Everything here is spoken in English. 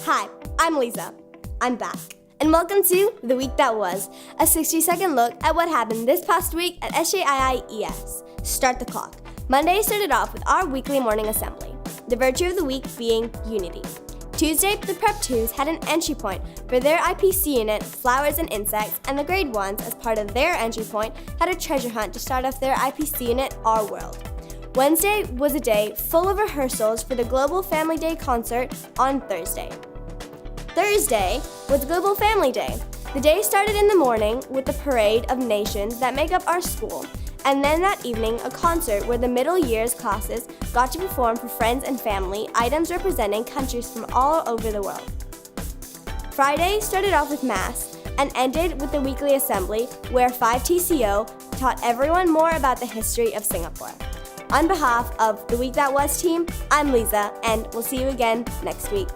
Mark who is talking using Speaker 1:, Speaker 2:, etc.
Speaker 1: Hi, I'm Leiza. I'm back. And welcome to The Week That Was, a 60-second look at what happened this past week at SJIIES. Start the clock. Monday started off with our weekly morning assembly, the virtue of the week being unity. Tuesday, the Prep 2s had an entry point for their IPC unit, Flowers and Insects, and the Grade 1s, as part of their entry point, had a treasure hunt to start off their IPC unit, Our World. Wednesday was a day full of rehearsals for the Global Family Day concert on Thursday. Thursday was Global Family Day. The day started in the morning with the parade of nations that make up our school, and then that evening a concert where the middle years classes got to perform for friends and family items representing countries from all over the world. Friday started off with Mass and ended with the weekly assembly where 5TCO taught everyone more about the history of Singapore. On behalf of the Week That Was team, I'm Leiza, and we'll see you again next week.